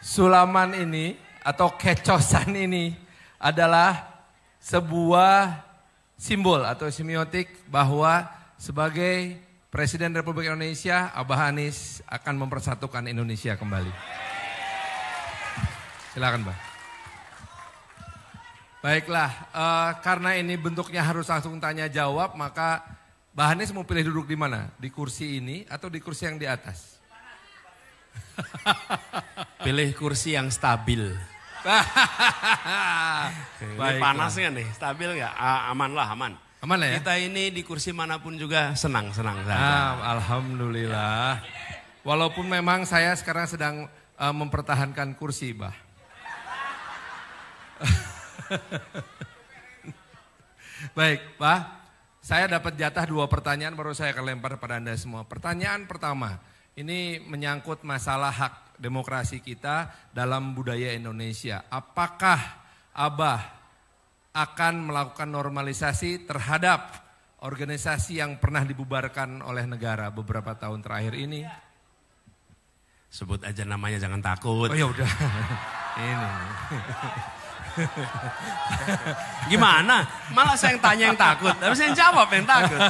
sulaman ini atau kecosan ini adalah sebuah simbol atau semiotik bahwa sebagai Presiden Republik Indonesia, Abah Anies akan mempersatukan Indonesia kembali. Silakan, Mbak. Baiklah, karena ini bentuknya harus langsung tanya jawab, maka Mbak Anies mau pilih duduk di mana? Di kursi ini atau di kursi yang di atas? Pilih kursi yang stabil. Ini panasnya nih, stabil nggak? Aman lah, aman. Aman lah ya? Kita ini di kursi manapun juga senang-senang saja. Alhamdulillah. Walaupun memang saya sekarang sedang mempertahankan kursi, Bah. Baik, Bah. Saya dapat jatah 2 pertanyaan, baru saya akan lempar pada Anda semua. Pertanyaan pertama, ini menyangkut masalah hak demokrasi kita dalam budaya Indonesia. Apakah Abah akan melakukan normalisasi terhadap organisasi yang pernah dibubarkan oleh negara beberapa tahun terakhir ini? Sebut aja namanya, jangan takut. Oh ya udah. Ini. Gimana? Malah saya yang tanya yang takut, tapi saya yang jawab yang takut.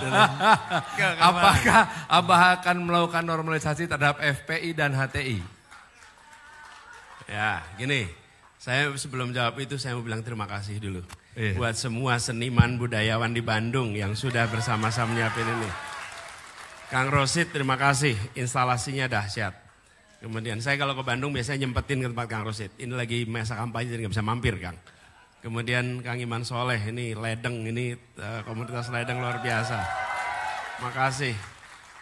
Apakah Abah akan melakukan normalisasi terhadap FPI dan HTI? Ya, gini. Saya sebelum jawab itu saya mau bilang terima kasih dulu. Buat semua seniman budayawan di Bandung yang sudah bersama-sama menyiapin ini. Kang Rosid terima kasih, instalasinya dahsyat. Kemudian saya kalau ke Bandung biasanya nyempetin ke tempat Kang Rosid. Ini lagi masa kampanye jadi gak bisa mampir Kang. Kemudian Kang Iman Soleh, ini ledeng, ini komunitas ledeng luar biasa. Makasih.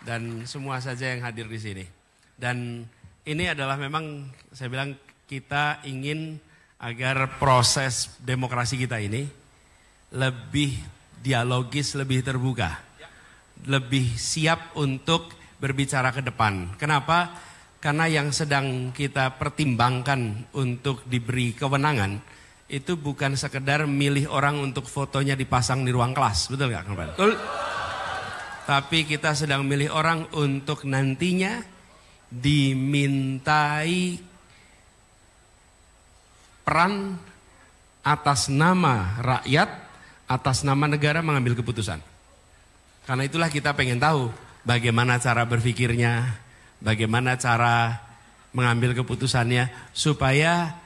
Dan semua saja yang hadir di sini. Dan ini adalah memang saya bilang kita ingin agar proses demokrasi kita ini lebih dialogis, lebih terbuka. Lebih siap untuk berbicara ke depan. Kenapa? Karena yang sedang kita pertimbangkan untuk diberi kewenangan itu bukan sekedar milih orang untuk fotonya dipasang di ruang kelas, betul nggak, Kang Pan? Betul. Tapi kita sedang milih orang untuk nantinya dimintai peran atas nama rakyat, atas nama negara mengambil keputusan. Karena itulah kita pengen tahu bagaimana cara berpikirnya, bagaimana cara mengambil keputusannya supaya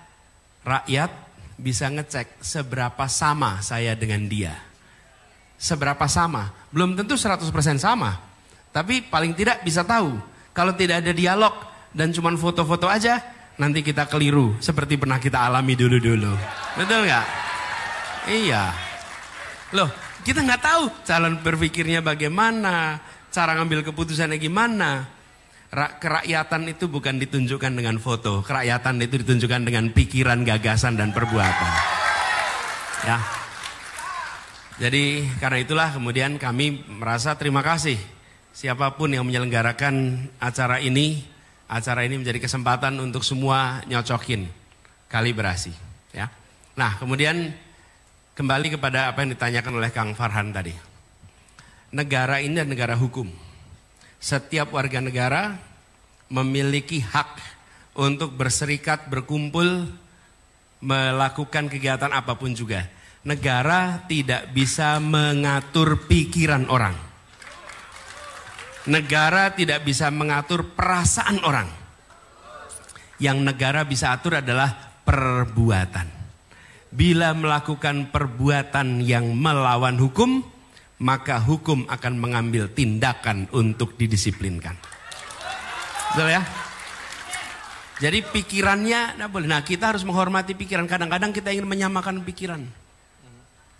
rakyat bisa ngecek seberapa sama saya dengan dia. Seberapa sama, belum tentu 100% sama. Tapi paling tidak bisa tahu. Kalau tidak ada dialog dan cuma foto-foto aja, nanti kita keliru seperti pernah kita alami dulu-dulu. Betul nggak? Iya. Loh, kita nggak tahu calon berpikirnya bagaimana, cara ngambil keputusannya gimana. Kerakyatan itu bukan ditunjukkan dengan foto, kerakyatan itu ditunjukkan dengan pikiran, gagasan, dan perbuatan. Ya. Jadi karena itulah kemudian kami merasa terima kasih siapapun yang menyelenggarakan acara ini menjadi kesempatan untuk semua nyocokin kalibrasi. Ya. Nah kemudian kembali kepada apa yang ditanyakan oleh Kang Farhan tadi. Negara ini adalah negara hukum. Setiap warga negara memiliki hak untuk berserikat, berkumpul, melakukan kegiatan apapun juga. Negara tidak bisa mengatur pikiran orang. Negara tidak bisa mengatur perasaan orang. Yang negara bisa atur adalah perbuatan. Bila melakukan perbuatan yang melawan hukum, maka hukum akan mengambil tindakan untuk didisiplinkan. Betul ya? Jadi pikirannya, nah kita harus menghormati pikiran. Kadang-kadang kita ingin menyamakan pikiran.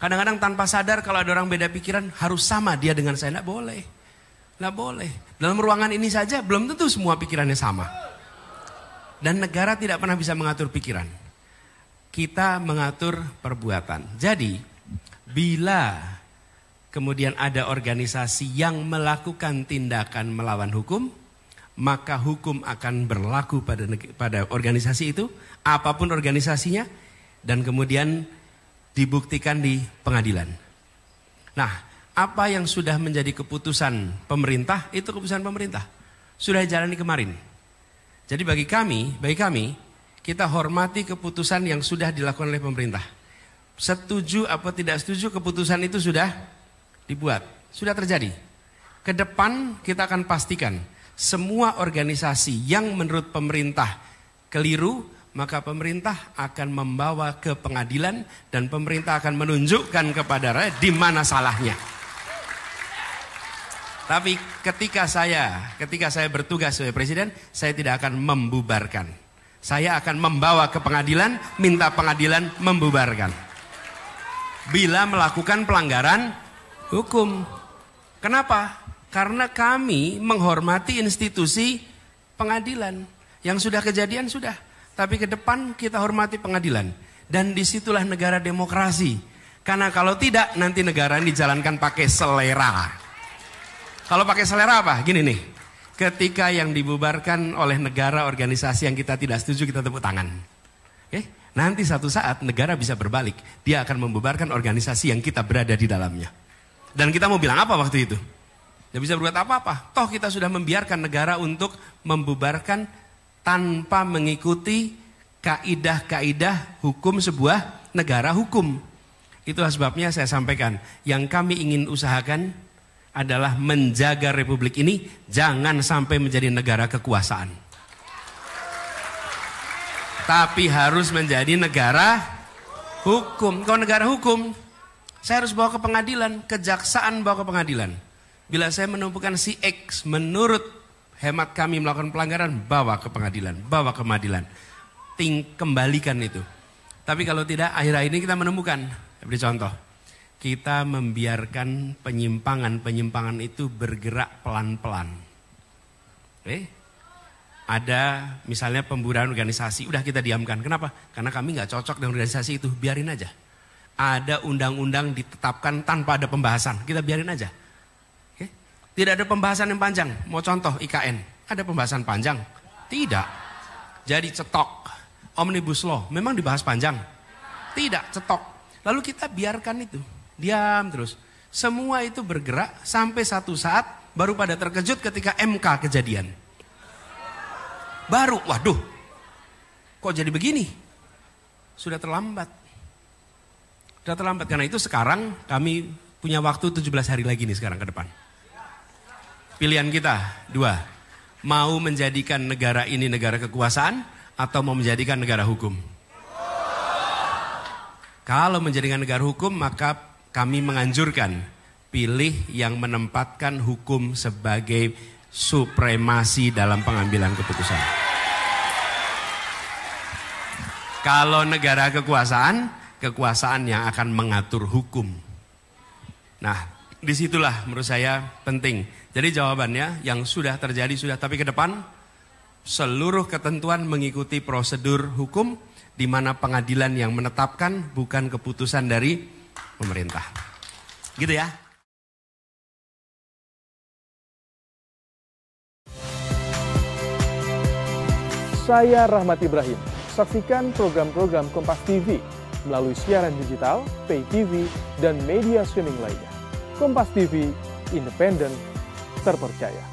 Kadang-kadang tanpa sadar kalau ada orang beda pikiran harus sama dia dengan saya. Nggak boleh. Nggak boleh. Dalam ruangan ini saja belum tentu semua pikirannya sama. Dan negara tidak pernah bisa mengatur pikiran. Kita mengatur perbuatan. Jadi bila kemudian ada organisasi yang melakukan tindakan melawan hukum, maka hukum akan berlaku pada organisasi itu, apapun organisasinya, dan kemudian dibuktikan di pengadilan. Nah, apa yang sudah menjadi keputusan pemerintah, itu keputusan pemerintah. Sudah jalani kemarin. Jadi bagi kami, kita hormati keputusan yang sudah dilakukan oleh pemerintah. Setuju apa tidak setuju keputusan itu sudah dibuat, sudah terjadi. Ke depan kita akan pastikan semua organisasi yang menurut pemerintah keliru, maka pemerintah akan membawa ke pengadilan dan pemerintah akan menunjukkan kepada rakyat di mana salahnya. Tapi ketika saya bertugas sebagai presiden, saya tidak akan membubarkan. Saya akan membawa ke pengadilan, minta pengadilan membubarkan. Bila melakukan pelanggaran hukum. Kenapa? Karena kami menghormati institusi pengadilan. Yang sudah kejadian sudah. Tapi ke depan kita hormati pengadilan. Dan disitulah negara demokrasi. Karena kalau tidak nanti negara ini dijalankan pakai selera. Kalau pakai selera apa? Gini nih, ketika yang dibubarkan oleh negara organisasi yang kita tidak setuju kita tepuk tangan. Oke? Nanti satu saat negara bisa berbalik. Dia akan membubarkan organisasi yang kita berada di dalamnya. Dan kita mau bilang apa waktu itu? Tidak bisa berbuat apa-apa. Toh kita sudah membiarkan negara untuk membubarkan tanpa mengikuti kaidah-kaidah hukum sebuah negara hukum. Itulah sebabnya saya sampaikan, yang kami ingin usahakan adalah menjaga republik ini jangan sampai menjadi negara kekuasaan. Tapi harus menjadi negara hukum. Kalau negara hukum, saya harus bawa ke pengadilan, kejaksaan bawa ke pengadilan. Bila saya menemukan si X menurut hemat kami melakukan pelanggaran, bawa ke pengadilan, bawa ke pengadilan. Kembalikan itu. Tapi kalau tidak, akhir-akhir ini kita menemukan, saya beri contoh. Kita membiarkan penyimpangan-penyimpangan itu bergerak pelan-pelan. Ada misalnya pembubaran organisasi, udah kita diamkan. Kenapa? Karena kami nggak cocok dengan organisasi itu, biarin aja. Ada undang-undang ditetapkan tanpa ada pembahasan, kita biarin aja. Tidak ada pembahasan yang panjang. Mau contoh IKN, ada pembahasan panjang? Tidak. Jadi cetok. Omnibus Law, memang dibahas panjang? Tidak, cetok. Lalu kita biarkan itu. Diam terus. Semua itu bergerak sampai satu saat baru pada terkejut ketika MK kejadian. Baru, waduh, kok jadi begini? Sudah terlambat. Sudah terlambat, karena itu sekarang kami punya waktu 17 hari lagi nih sekarang ke depan. Pilihan kita dua, mau menjadikan negara ini negara kekuasaan atau mau menjadikan negara hukum. Kalau menjadikan negara hukum maka kami menganjurkan pilih yang menempatkan hukum sebagai supremasi dalam pengambilan keputusan. Kalau negara kekuasaan, kekuasaan yang akan mengatur hukum. Nah, disitulah menurut saya penting. Jadi jawabannya yang sudah terjadi sudah, tapi ke depan seluruh ketentuan mengikuti prosedur hukum di mana pengadilan yang menetapkan bukan keputusan dari pemerintah. Gitu ya. Saya Rahmat Ibrahim. Saksikan program-program Kompas TV melalui siaran digital, pay TV, dan media streaming lainnya. Kompas TV, independen, terpercaya.